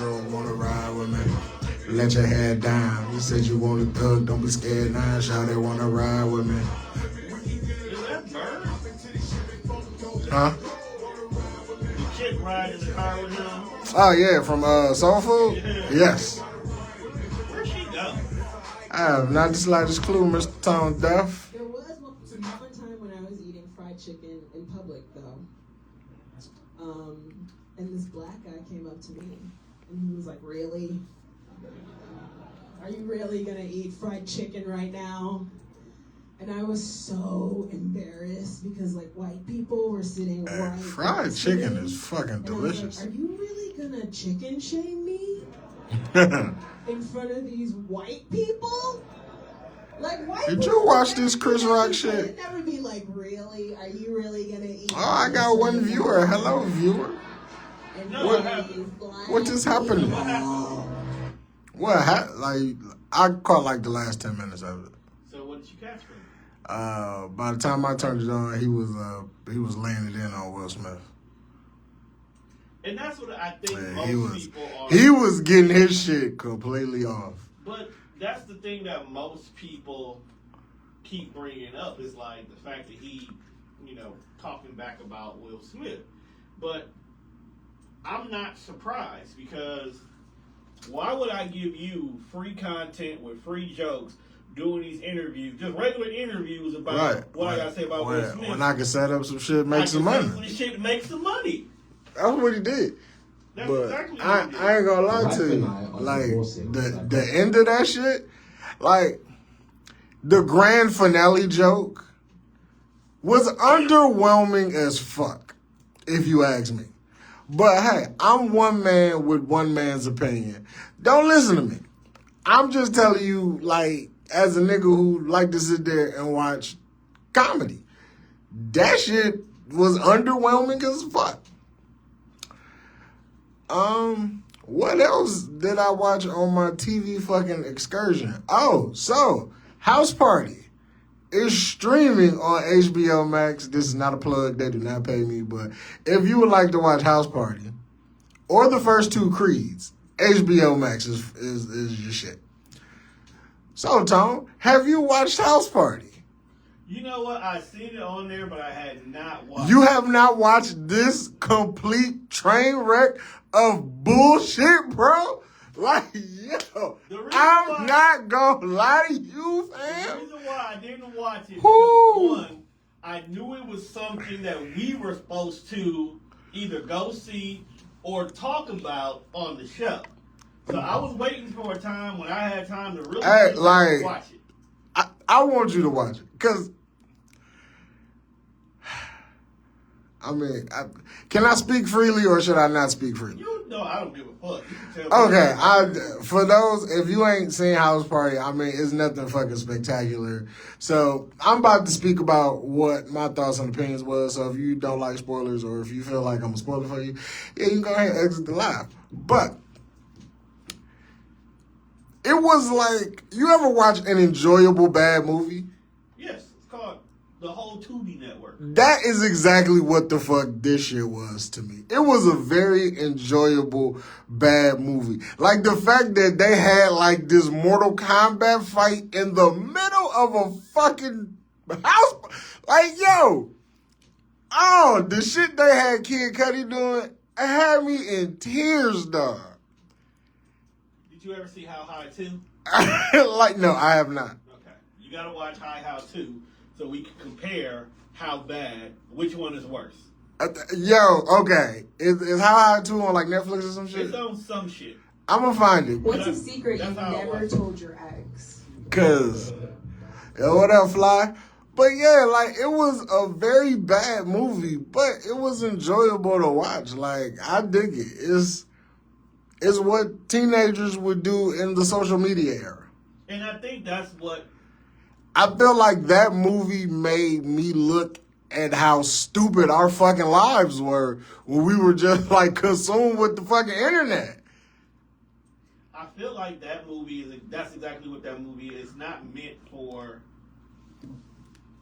don't wanna ride with me. Let your head down. You said you want a thug, don't be scared now. Shout they wanna ride with me. Is that Bird? Huh? The chick riding in the car with him? Oh yeah, from Soul Food? Yes. Where'd she go? I have not the slightest clue, Mr. Tone Duff. There was one time when I was eating fried chicken in public, though. And this black guy came up to me, and he was like, "Really? Are you really gonna eat fried chicken right now?" And I was so embarrassed because like white people were sitting right. Fried chicken is fucking and delicious. I was like, are you really gonna chicken shame me in front of these white people? Like white Did people you watch would this never Chris be Rock like- shit? They'd never be like, really? Are you really gonna eat? Oh, I got this one right viewer. now?" Hello, viewer. And No, What- these black what just happened? What happened? What? Like, I caught like the last 10 minutes of it. So what did you catch from him? By the time I turned it on, he was laying it in on Will Smith. And that's what I think Man, most people are. he was getting his shit completely off. But that's the thing that most people keep bringing up is like the fact that he, talking back about Will Smith. But I'm not surprised because why would I give you free content with free jokes doing these interviews, just regular interviews about what I gotta say about Will Smith? When I can set up some shit, make some money. This shit make some money. That's what he did. That's But exactly what I he did. ain't gonna lie to you. Like the end of that shit, like the grand finale joke was underwhelming as fuck, if you ask me. But hey, I'm one man with one man's opinion. Don't listen to me. I'm just telling you, like, as a nigga who like to sit there and watch comedy. That shit was underwhelming as fuck. What else did I watch on my TV fucking excursion? Oh, so House Party is streaming on HBO Max. This is not a plug. They do not pay me. But if you would like to watch House Party or the first two Creeds, HBO Max is your shit. So, Tom, have you watched House Party? You know what? I seen it on there, but I had not watched. You have not watched this complete train wreck of bullshit, bro? Like, yo, I'm not gonna lie to you, The fam. reason why I didn't watch it Woo. because one, I knew it was something that we were supposed to either go see or talk about on the show. So I was waiting for a time when I had time to really watch it. I want you to watch it, because, I mean, can I speak freely or should I not speak freely? You know I don't give a fuck. You can tell me. Okay, for those, if you ain't seen House Party, I mean, it's nothing fucking spectacular. So, I'm about to speak about what my thoughts and opinions was. So, if you don't like spoilers or if you feel like I'm a spoiler for you, yeah, you can go ahead and exit the live. But, it was like, you ever watch an enjoyable bad movie? Yes, it's called the whole Tubi network. That is exactly what the fuck this shit was to me. It was a very enjoyable bad movie. Like the fact that they had like this Mortal Kombat fight in the middle of a fucking house. Like, yo. Oh, the shit they had Kid Cudi doing, it had me in tears, dog. Did you ever see How High 2? Like, no, I have not. Okay. You gotta watch How 2 so we can compare how bad, which one is worse. Yo, okay. Is How High 2 on like Netflix or some shit? It's on some shit. I'm gonna find it. What's a secret That's you've how it never was. told your ex? Cause, yo, what up, Fly? But yeah, like, it was a very bad movie, but it was enjoyable to watch. Like, I dig it. It's what teenagers would do in the social media era. And I think that's what I feel like that movie made me look at how stupid our fucking lives were when we were just, like, consumed with the fucking internet. I feel like that movie that's exactly what that movie is. It's not meant for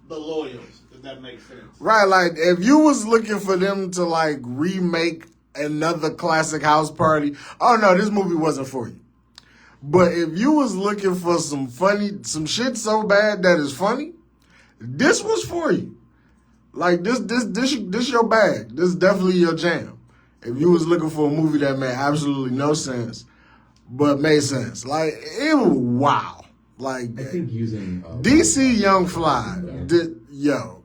the loyals, if that makes sense. Right, like, if you was looking for them to, like, remake another classic house party, oh no, this movie wasn't for you. But if you was looking for some shit so bad that is funny, this was for you. Like this your bag. This is definitely your jam. If you was looking for a movie that made absolutely no sense, but made sense, like it was wow. Like I think using DC Young Fly, yo.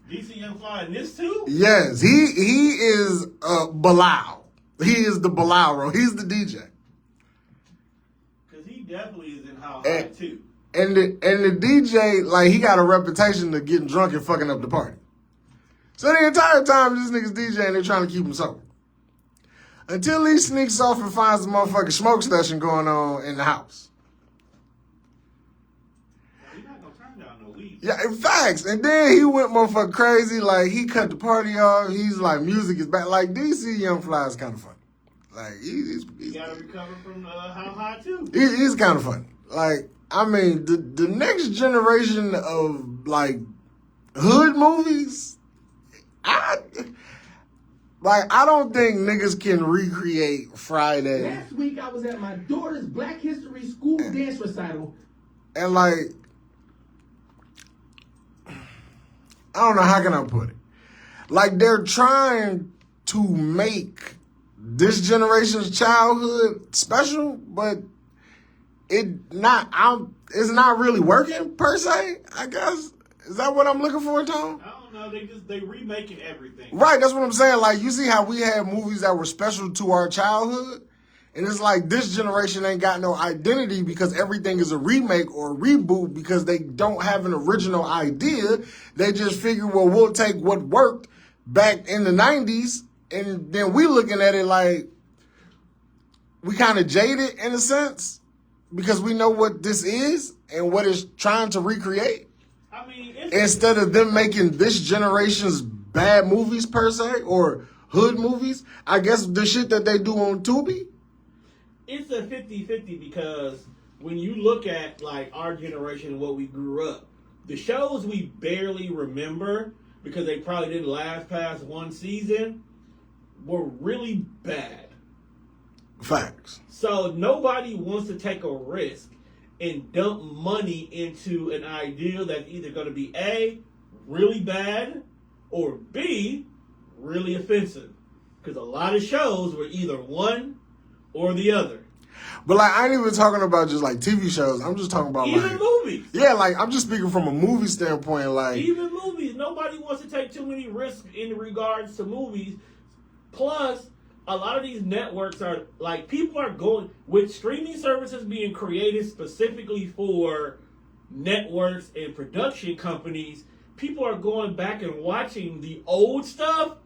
DC Young Fly in this too? Yes, he is Bilal. He is the Bilal role. He's the DJ. Because he definitely is in How High too. And the DJ, like, he got a reputation of getting drunk and fucking up the party. So the entire time this nigga's DJing, they're trying to keep him sober. Until he sneaks off and finds the motherfucking smoke session going on in the house. He's not gonna turn down no weed. Yeah, in facts. And then he went motherfucking crazy. Like, he cut the party off. He's like, music is back. Like, DC Young Fly is kind of funny. Like, he's gotta recover from How High too. He's kind of funny. Like, I mean, the next generation of, like, hood movies, I don't think niggas can recreate Friday. Last week I was at my daughter's Black History School dance recital. And, like, I don't know, how can I put it? Like, they're trying to make this generation's childhood special, but it's not really working per se, I guess. Is that what I'm looking for, Tom? I don't know. They remaking everything. Right, that's what I'm saying. Like, you see how we had movies that were special to our childhood? And it's like this generation ain't got no identity because everything is a remake or a reboot because they don't have an original idea. They just figure, well, we'll take what worked back in the 90s, and then we looking at it like we kind of jaded in a sense because we know what this is and what it's trying to recreate. I mean, Instead of them making this generation's bad movies per se or hood movies, I guess the shit that they do on Tubi. It's a 50-50 because when you look at like our generation and what we grew up, the shows we barely remember because they probably didn't last past one season were really bad. Facts. So nobody wants to take a risk and dump money into an idea that's either going to be A, really bad, or B, really offensive. Because a lot of shows were either one or the other. But like, I ain't even talking about just like TV shows. I'm just talking about Even like movies. Yeah, like I'm just speaking from a movie standpoint. Like Even movies. Nobody wants to take too many risks in regards to movies. Plus, a lot of these networks are like people are going with streaming services being created specifically for networks and production companies. People are going back and watching the old stuff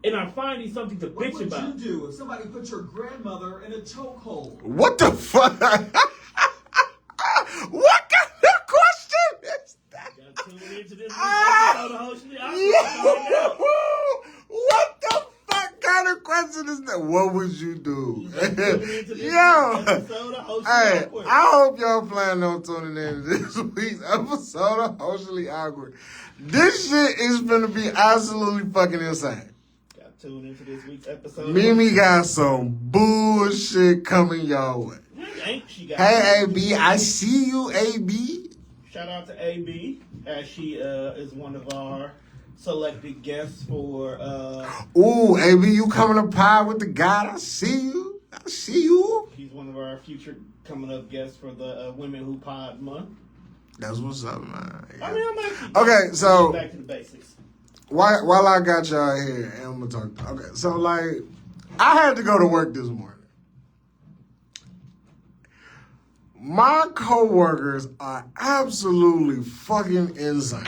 and are finding something to bitch about. What would you do if somebody put your grandmother in a chokehold? what the fuck? What kind of question is that? Gotta tune into this episode of Hostly Awkward. What the fuck kind of question is that? What would you do? Tune into this Yo, episode of Hostly hey, Awkward. I hope y'all plan on tuning in to this week's episode of Hostly Awkward. This shit is gonna be absolutely fucking insane. Tune into this week's episode. Mimi got some bullshit coming y'all way. Ain't she got Hey, AB, I see you, AB. Shout out to AB as she is one of our selected guests for. Ooh, AB, you coming to pie with the God? I see you. I see you. She's one of our future coming up guests for the Women Who Pod Month. That's what's up, man. I mean, I'm actually Okay, so back to the basics. while I got y'all here, and I'm gonna talk. Okay, so like, I had to go to work this morning. My coworkers are absolutely fucking insane.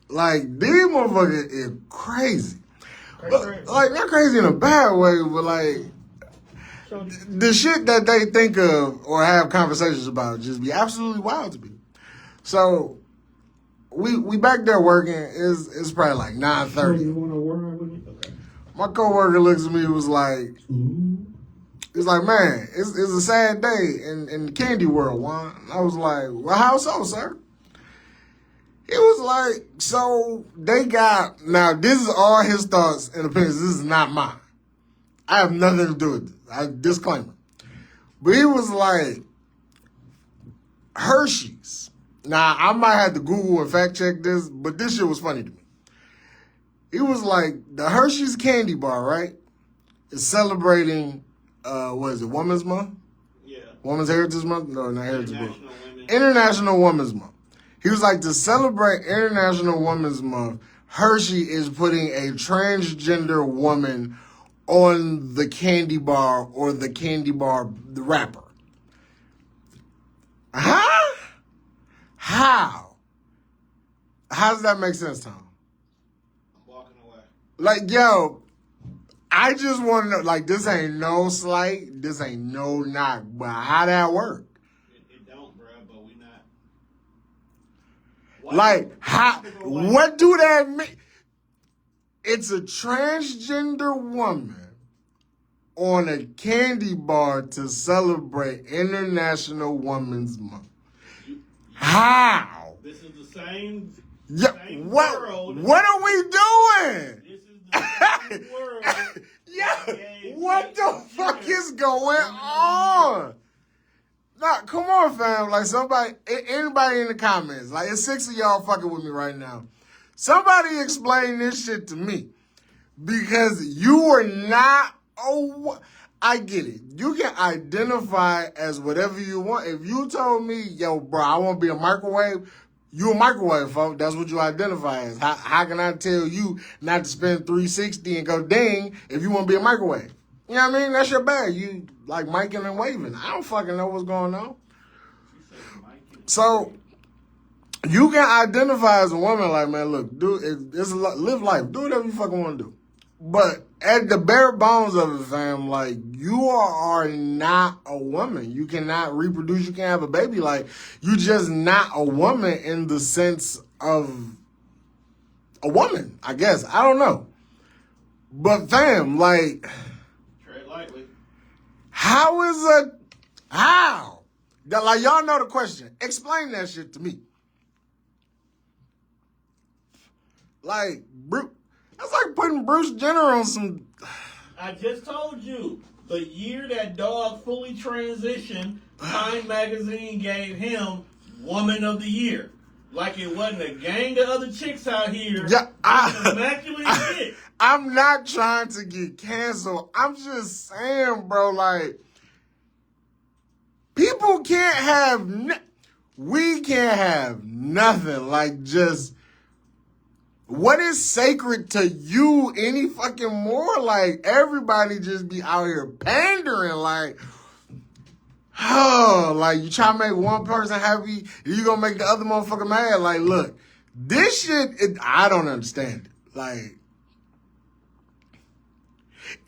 Like, these motherfuckers is crazy. But, like, not crazy in a bad way, but like, the shit that they think of or have conversations about just be absolutely wild to me. So, we back there working. It's probably like 9:30. You want to work with me? Okay. My coworker looks at me and was like, he's like, man, it's a sad day in the candy world, Juan. And I was like, well, how so, sir? He was like, so they got, now this is all his thoughts and opinions. This is not mine. I have nothing to do with this. Disclaimer. But he was like, Hershey's. Now, I might have to Google and fact check this, but this shit was funny to me. He was like, the Hershey's candy bar, right, is celebrating, what is it, Women's Month? Yeah. Women's Heritage Month? No, not Heritage Month. Women. International Women's Month. He was like, to celebrate International Women's Month, Hershey is putting a transgender woman on the candy bar or the candy bar, the wrapper. Huh? How? How does that make sense, Tom? I'm walking away. Like, yo, I just want to know, like, this ain't no slight, this ain't no knock, but how that work? It don't, bro, but we not. Like, how, what do that mean? It's a transgender woman on a candy bar to celebrate International Women's Month. How? This is the same. Yeah, Same what? world. What are we doing? This is the same world. Yeah, what the fuck is going on? Nah, come on, fam. Like, somebody, anybody in the comments, like, it's 6 of y'all fucking with me right now. Somebody explain this shit to me. Because you are not, I get it. You can identify as whatever you want. If you told me, yo, bro, I want to be a microwave, you a microwave, folks. That's what you identify as. How can I tell you not to spend $360 and go ding if you want to be a microwave? You know what I mean? That's your bag. You like miking and waving. I don't fucking know what's going on. So you can identify as a woman like, man, look, live life. Do whatever you fucking want to do. But at the bare bones of it, fam, like, you are not a woman. You cannot reproduce. You can't have a baby. Like, you just not a woman in the sense of a woman, I guess. I don't know. But, fam, like, Tread lightly. how? Like, y'all know the question. Explain that shit to me. Like, that's like putting Bruce Jenner on some. I just told you, the year that dog fully transitioned, Time Magazine gave him Woman of the Year. Like it wasn't a gang of other chicks out here. Yeah, Immaculate shit. I'm not trying to get canceled. I'm just saying, bro, like, people can't have, we can't have nothing. Like, just, what is sacred to you any fucking more? Like, everybody just be out here pandering, like, oh, like, you try to make one person happy, you gonna make the other motherfucker mad. Like, look, this shit, I don't understand it. Like,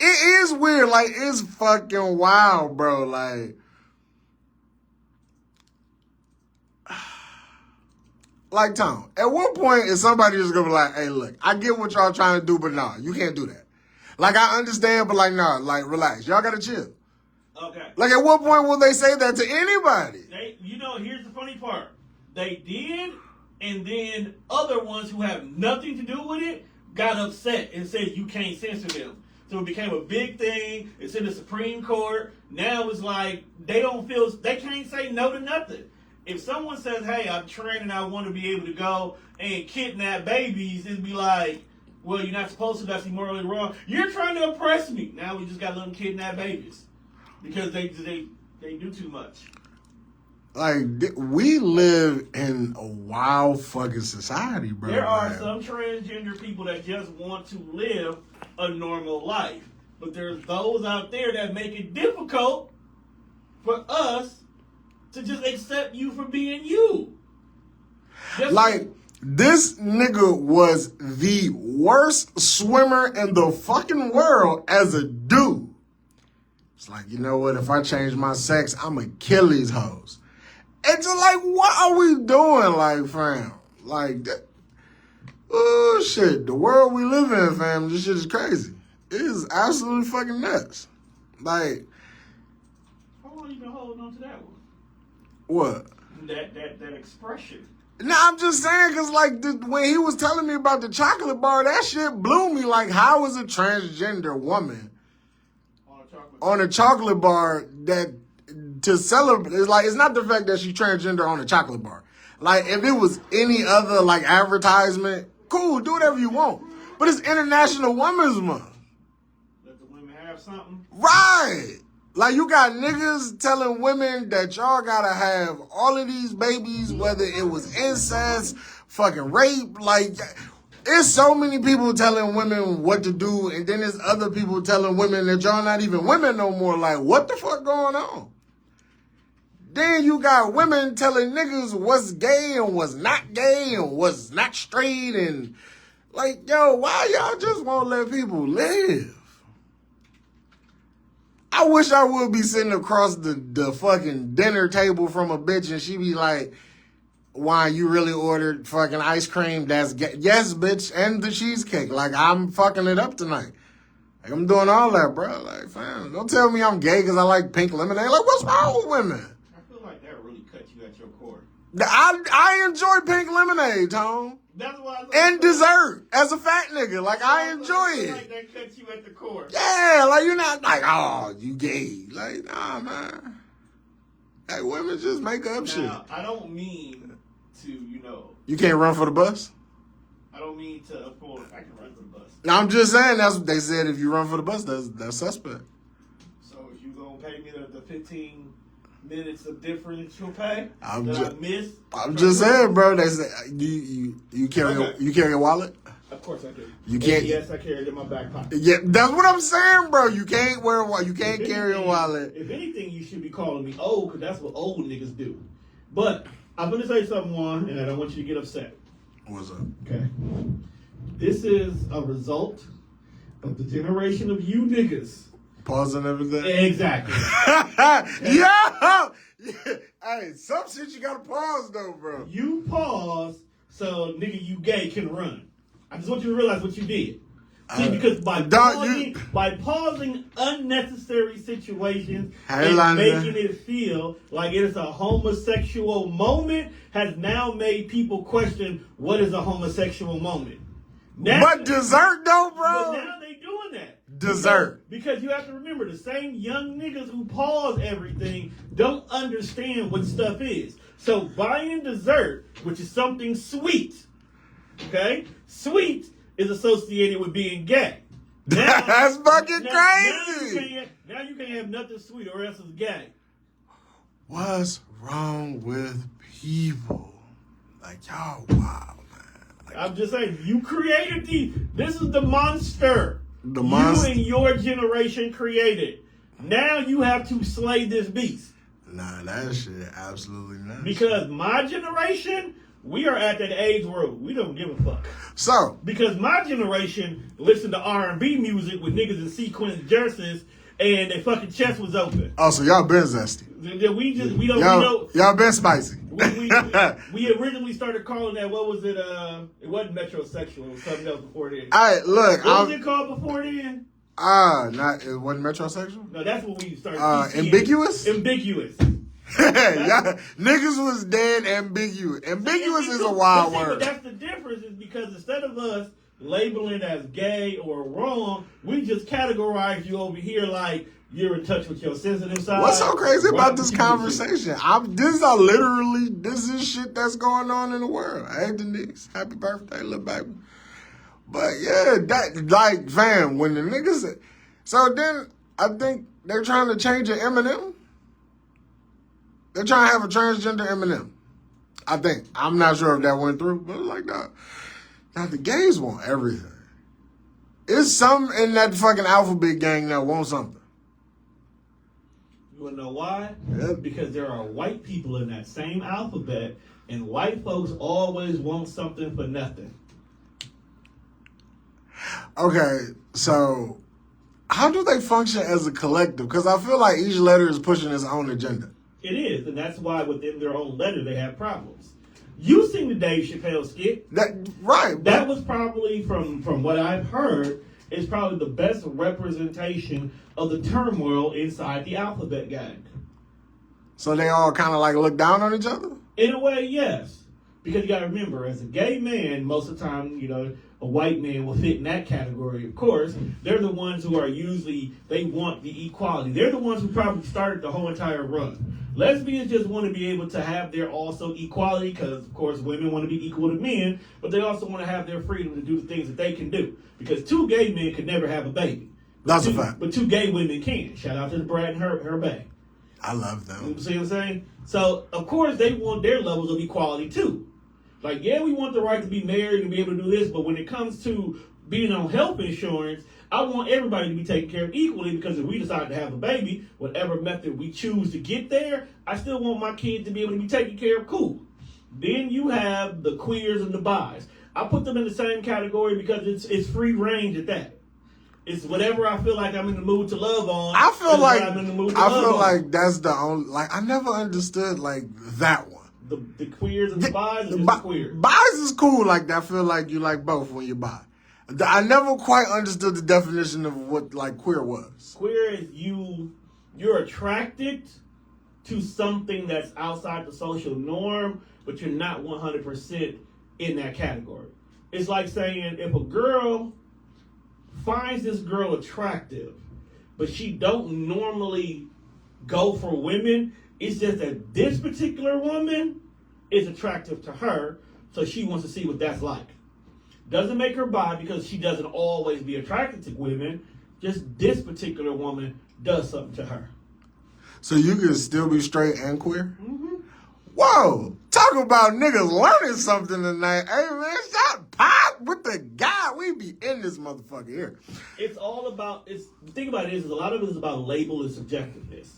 it is weird. Like, it's fucking wild, bro. Like, Tom, at what point is somebody just gonna be like, hey, look, I get what y'all trying to do, but nah, you can't do that. Like, I understand, but like, nah, like, relax. Y'all gotta chill. Okay. Like, at what point will they say that to anybody? Here's the funny part. They did, and then other ones who have nothing to do with it got upset and said you can't censor them. So it became a big thing. It's in the Supreme Court. Now it's like they can't say no to nothing. If someone says, hey, I'm trans and I want to be able to go and kidnap babies, it'd be like, well, you're not supposed to. That's morally wrong. You're trying to oppress me. Now we just got to let them kidnap babies because they do too much. Like, we live in a wild fucking society, bro. There are some transgender people that just want to live a normal life. But there's those out there that make it difficult for us to just accept you for being you. Like, this nigga was the worst swimmer in the fucking world as a dude. It's like, you know what? If I change my sex, I'm gonna kill these hoes. It's just like, what are we doing, like, fam? Like, oh, shit. The world we live in, fam, this shit is crazy. It is absolutely fucking nuts. Like, how long you been holding on to that one? What? That expression. No, I'm just saying, because, like, when he was telling me about the chocolate bar, that shit blew me. Like, how is a transgender woman on a chocolate bar that to celebrate. It's like, it's not the fact that she's transgender on a chocolate bar. Like, if it was any other like advertisement, cool, do whatever you want. But it's International Women's Month. Let the women have something. Right. Like, you got niggas telling women that y'all gotta have all of these babies, whether it was incest, fucking rape. Like, it's so many people telling women what to do, and then there's other people telling women that y'all not even women no more. Like, what the fuck going on? Then you got women telling niggas what's gay and what's not gay and what's not straight, and like, yo, why y'all just won't let people live? I wish I would be sitting across the fucking dinner table from a bitch and she be like, why, you really ordered fucking ice cream? That's gay. Yes, bitch, and the cheesecake. Like, I'm fucking it up tonight. Like, I'm doing all that, bro. Like, fam, don't tell me I'm gay because I like pink lemonade. Like, what's wrong with women? I feel like that really cut you at your core. I enjoy pink lemonade, Tom. That's why I was And dessert as a fat nigga. Like, I enjoy feel it. like that cuts you at the core. Yeah, like, you're not like, oh, you gay. Like, nah, man. Like, women just make up shit. Now, I don't mean to, You can't run for the bus? I don't mean to, of course, I can run for the bus. No, I'm just saying that's what they said. If you run for the bus, that's suspect. So if you gonna pay me the 15 minutes of differential pay I'm that ju- I missed? I'm just saying, bro. They say you carry Okay. you carry a wallet. Of course I do. You can't- Yes, I carry it in my back pocket. Yeah, that's what I'm saying, bro. You can't wear a wallet. You can't If carry a anything- wallet. If anything, you should be calling me old, because that's what old niggas do. But I'm gonna say something, Juan, and I don't want you to get upset. What's up? Okay. This is a result of the generation of you niggas. Pause and everything. Exactly. Yeah. Hey, some shit you gotta pause though, bro. You pause so nigga you gay can run. I just want you to realize what you did. See, because by pausing unnecessary situations Hey, and Lonnie. making it feel like it is a homosexual moment has now made people question what is a homosexual moment. Now, But dessert though, but bro. now they doing that. Dessert. Because you have to remember, the same young niggas who pause everything don't understand what stuff is. So buying dessert, which is something sweet, okay? Sweet is associated with being gay. Now, That's fucking now crazy. Now you can't have nothing sweet or else it's gay. What's wrong with people? Like, y'all, wow, man. Like, I'm just saying, you created this is the monster. The monster. You and your generation created. Now you have to slay this beast. Nah, that shit absolutely not. Because my generation, we are at that age where we don't give a fuck. So, Because my generation listened to R&B music with niggas in sequin jerseys and their fucking chest was open. oh, so y'all been zesty. Y'all Y'all been spicy. we originally started calling that, what was it? It wasn't metrosexual. It was something else before then. All right, look. What was it called before then? It wasn't metrosexual? No, that's what we started. Ambiguous? Ambiguous. Y'all, niggas was dead ambiguous. Ambiguous is a wild But word. that's the difference, is because instead of us labeling as gay or wrong, we just categorize you over here like you're in touch with your sensitive side. What's so crazy about Right? this conversation? This is shit that's going on in the world. Hey, Denise, happy birthday, little baby. But yeah, that, like, fam, when the niggas, so then I think they're trying to change an Eminem. They're trying to have a transgender Eminem. I think. I'm not sure if that went through, but like that. Now the gays want everything. It's some in that fucking alphabet gang that want something. You wanna know why? Yep. Because there are white people in that same alphabet, and white folks always want something for nothing. Okay, so how do they function as a collective? Because I feel like each letter is pushing its own agenda. It is, and that's why within their own letter they have problems. You seen the Dave Chappelle skit. That was probably, from what I've heard, is probably the best representation of the turmoil inside the alphabet gang. So they all kind of like look down on each other? In a way, yes. Because you gotta remember, as a gay man, most of the time, a white man will fit in that category, of course. They're the ones who are usually, they want the equality. They're the ones who probably started the whole entire run. Lesbians just want to be able to have their also equality because, of course, women want to be equal to men, but they also want to have their freedom to do the things that they can do. Because 2 gay men could never have a baby. That's a fact. But 2 gay women can. Shout out to the Brad and her bae. I love them. You see what I'm saying? So, of course, they want their levels of equality, too. Like, yeah, we want the right to be married and be able to do this, but when it comes to being on health insurance, I want everybody to be taken care of equally because if we decide to have a baby, whatever method we choose to get there, I still want my kids to be able to be taken care of cool. Then you have the queers and the bis. I put them in the same category because it's free range at that. It's whatever I feel like I'm in the mood to love on. I feel like I'm in the mood to love on. like that's the only, like, I never understood like that one. The queers and the bis and the queer. Bis is cool like that. I feel like you like both when you're bi. I never quite understood the definition of what like queer was. Queer is you're attracted to something that's outside the social norm, but you're not 100% in that category. It's like saying if a girl finds this girl attractive, but she don't normally go for women, it's just that this particular woman is attractive to her, so she wants to see what that's like. Doesn't make her bi because she doesn't always be attracted to women. Just this particular woman does something to her. So you can still be straight and queer? Mm-hmm. Whoa! Talk about niggas learning something tonight. Hey man, shot pop with the guy. We be in this motherfucker here. It's all about, the thing about it is a lot of it is about label and subjectiveness.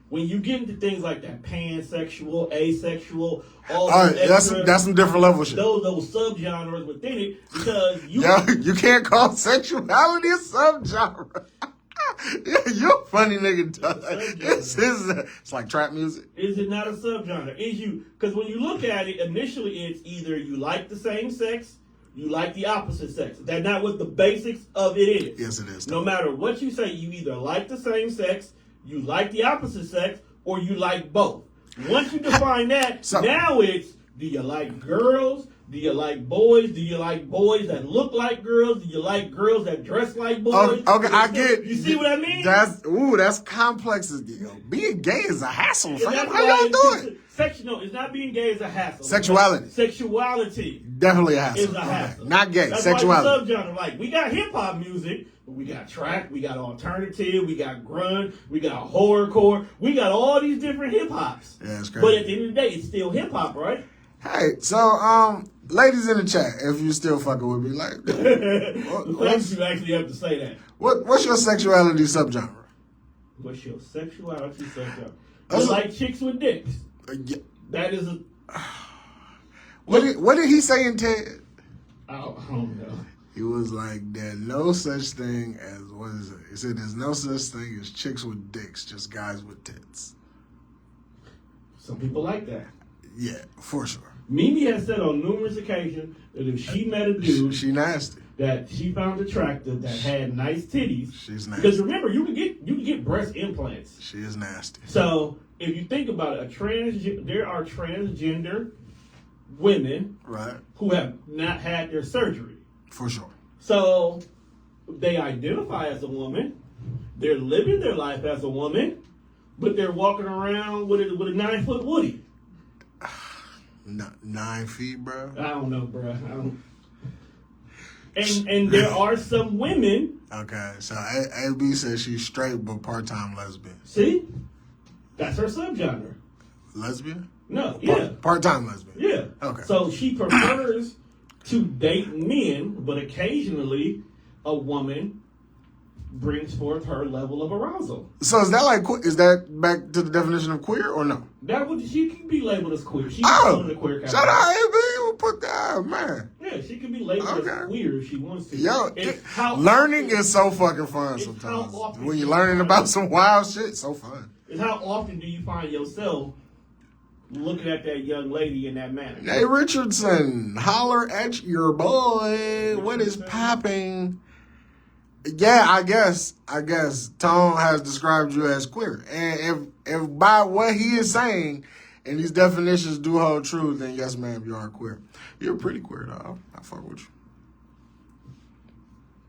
When you get into things like that, pansexual, asexual, all right, extra, that's some different level shit. Those subgenres within it, because you can't call sexuality a subgenre. Yeah, you're a funny nigga. It's like trap music. Is it not a subgenre? Because when you look at it, initially it's either you like the same sex, you like the opposite sex. That's not what the basics of it is. Yes, it is. No matter what you say, you either like the same sex, you like the opposite sex, or you like both. Once you define that, now it's, do you like girls? Do you like boys? Do you like boys that look like girls? Do you like girls that dress like boys? Okay, I get. You see what I mean? That's complex. Being gay is a hassle. How y'all do it? It's not being gay is a hassle. Sexuality. Sexuality. Definitely a hassle. Is a hassle. Not gay. That's sexuality. Why the subgenre. Like, we got hip hop music, but we got trap, we got alternative, we got grunge, we got horrorcore, we got all these different hip hops. Yeah, it's crazy. But at the end of the day, it's still hip hop, right? Hey, so ladies in the chat, if you still fucking with me, like, Thanks you actually have to say that. What's your sexuality subgenre? What's your sexuality subgenre? You like chicks with dicks. Yeah. That is a. What did he say in TED? I don't know. He was like, there's no such thing as, what is it? He said, there's no such thing as chicks with dicks, just guys with tits. Some people like that. Yeah, for sure. Mimi has said on numerous occasions that if she met a dude she nasty that she found attractive that had nice titties, she's nasty. Because remember, you can get breast implants. She is nasty. So if you think about it, there are transgender women who have not had their surgery. For sure. So they identify as a woman. They're living their life as a woman, but they're walking around with a 9-foot Woody. 9 feet, bro. I don't know, bro. I don't. And there are some women. Okay, so AB says she's straight but part-time lesbian. See, that's her subgenre. Lesbian? No, yeah. Part-time lesbian. Yeah. Okay. So she prefers to date men, but occasionally a woman brings forth her level of arousal. So is that back to the definition of queer or no? She can be labeled as queer. She can be in the queer category. Shout out AB. We'll put that, man. Yeah, she can be labeled as queer if she wants to. Yo, learning is so fucking fun sometimes. When you're learning about some wild shit, it's so fun. And how often do you find yourself looking at that young lady in that manner? Hey, Richardson, holler at your boy. What is popping? Yeah, I guess Tone has described you as queer. And if by what he is saying and these definitions do hold true, then yes, ma'am, you are queer. You're pretty queer, though. I fuck with you.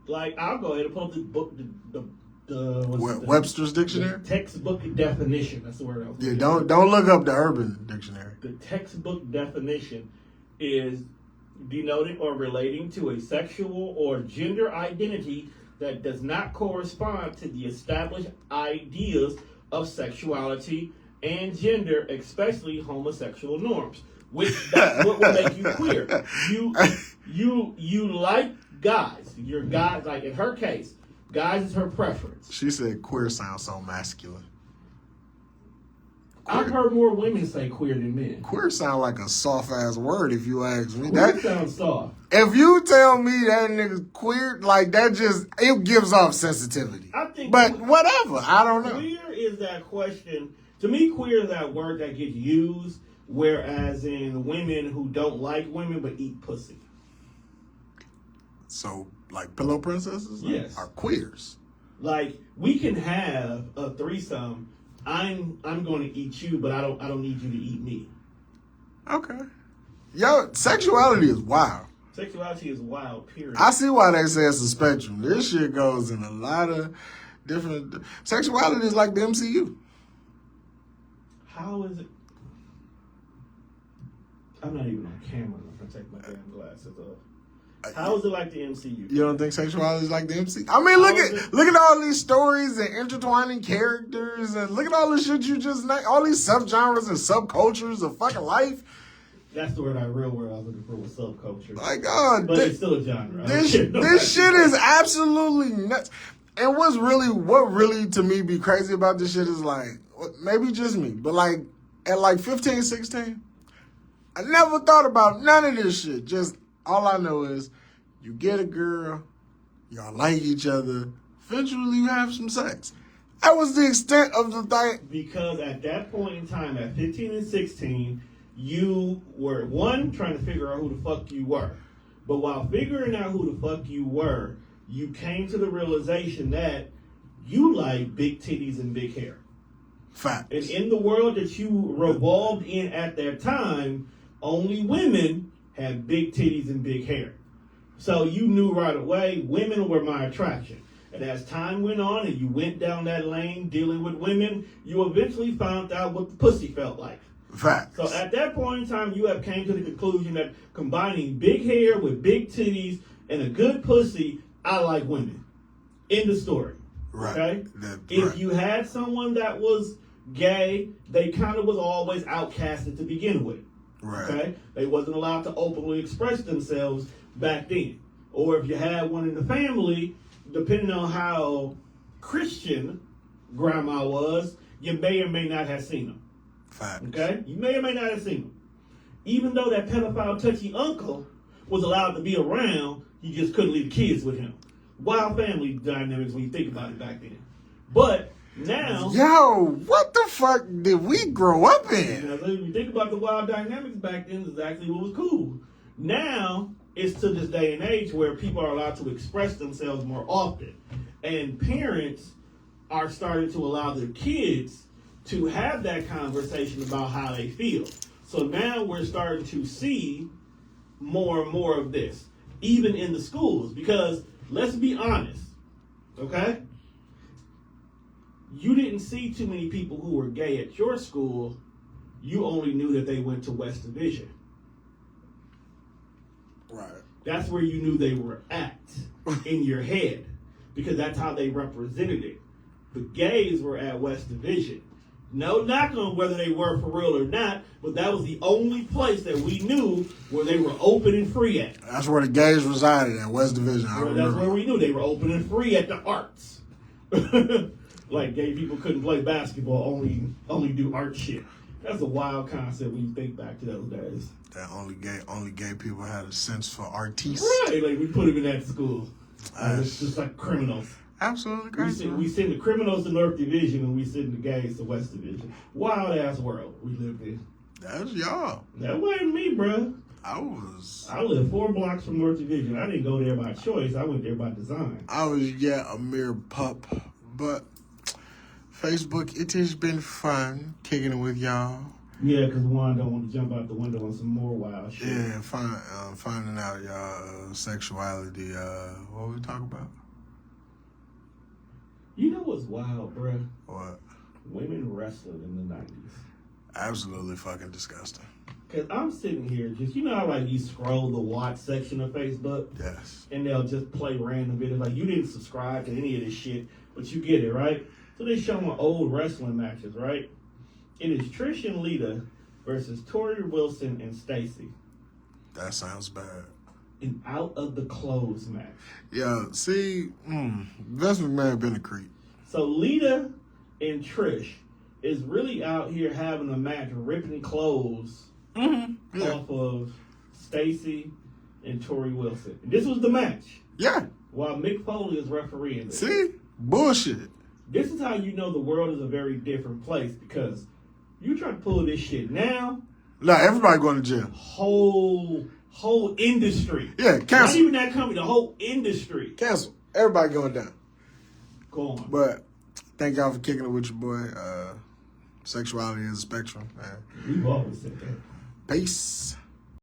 Like, I'll go ahead and pull up the book, Webster's dictionary. the textbook definition. That's the word I was Yeah, looking for. don't look up the Urban Dictionary. The textbook definition is denoting or relating to a sexual or gender identity that does not correspond to the established ideas of sexuality and gender, especially homosexual norms. Which that's what will make you queer. You like guys. You're guys, like in her case, guys is her preference. She said queer sounds so masculine. I've heard more women say queer than men. Queer sound like a soft ass word if you ask me. Queer That sounds soft. if you tell me that nigga's queer, like that just it gives off sensitivity. I think But whatever, I don't know. queer is that question. To me, queer is that word that gets used, whereas in women who don't like women but eat pussy. So like pillow princesses Yes. are queers. Like, we can have a threesome. I'm going to eat you, but I don't need you to eat me. Okay. Yo, sexuality is wild. Sexuality is wild, period. I see why they say it's a spectrum. This shit goes in a lot of different. Sexuality is like the MCU. How is it? I'm not even on camera. I'm going to take my damn glasses off. How is it like the MCU? You don't think sexuality is like the MCU? I mean, look at all these stories and intertwining characters, and look at all the shit you just named. All these subgenres and subcultures of fucking life. That's the real word I was looking for was subculture. Like, God, But it's still a genre. this shit is absolutely nuts. And what really to me be crazy about this shit is like, maybe just me, but like at like 15, 16, I never thought about none of this shit. Just all I know is you get a girl, y'all like each other, eventually you have some sex. That was the extent of the thing. Because at that point in time, at 15 and 16, you were, one, trying to figure out who the fuck you were. But while figuring out who the fuck you were, you came to the realization that you like big titties and big hair. Facts. And in the world that you revolved in at that time, only women had big titties and big hair. So you knew right away, women were my attraction. And as time went on and you went down that lane dealing with women, you eventually found out what the pussy felt like. Facts. So at that point in time, you have came to the conclusion that combining big hair with big titties and a good pussy, I like women. End of story. Right. Okay? Right. If you had someone that was gay, they kind of was always outcasted to begin with. Right. Okay? They wasn't allowed to openly express themselves back then. Or if you had one in the family, depending on how Christian grandma was, you may or may not have seen them. Facts. Okay? You may or may not have seen them. Even though that pedophile touchy uncle was allowed to be around, you just couldn't leave the kids with him. Wild family dynamics when you think about it back then. But now... Yo, what the fuck did we grow up in? Now, when you think about the wild dynamics back then, is actually what was cool. Now, it's to this day and age where people are allowed to express themselves more often. And parents are starting to allow their kids to have that conversation about how they feel. So now we're starting to see more and more of this, even in the schools. Because, let's be honest, okay? You didn't see too many people who were gay at your school. You only knew that they went to West Division. Right. That's where you knew they were at in your head, because that's how they represented it. The gays were at West Division. No knock on whether they were for real or not, but that was the only place that we knew where they were open and free at. That's where the gays resided at West Division. I That's remember. where we knew they were open and free at the arts. Like gay people couldn't play basketball, only do art shit. That's a wild concept when you think back to those days. That only gay people had a sense for artiste. Right, like we put them in that school. It's just like criminals. Absolutely crazy. We send the criminals to North Division and we send the gays to West Division. Wild ass world we lived in. That's y'all. That wasn't me, bro. I lived 4 blocks from North Division. I didn't go there by choice. I went there by design. was yet a mere pup, but Facebook, it has been fun kicking it with y'all. Yeah, because one don't want to jump out the window on some more wild shit. Yeah, finding out y'all sexuality. What we talking about? You know what's wild, bruh? What? Women wrestling in the 90s. Absolutely fucking disgusting. Because I'm sitting here just, you know how like you scroll the watch section of Facebook? Yes. And they'll just play random videos. Like, you didn't subscribe to any of this shit, but you get it, right? So they show my old wrestling matches, right? It is Trish and Lita versus Tori Wilson and Stacy. That sounds bad. An out of the clothes match. Yeah, see, Vince McMahon been a creep. So Lita and Trish is really out here having a match, ripping clothes off of Stacy and Tori Wilson. And this was the match. Yeah. While Mick Foley is refereeing this. See? Bullshit. This is how you know the world is a very different place, because you try to pull this shit now, Nah, everybody going to jail. whole industry. Yeah, Not cancel. even that company, the whole industry. Cancel. Everybody going down. Go on. But thank y'all for kicking it with your boy. Sexuality is a spectrum, man. We've always said that. Peace.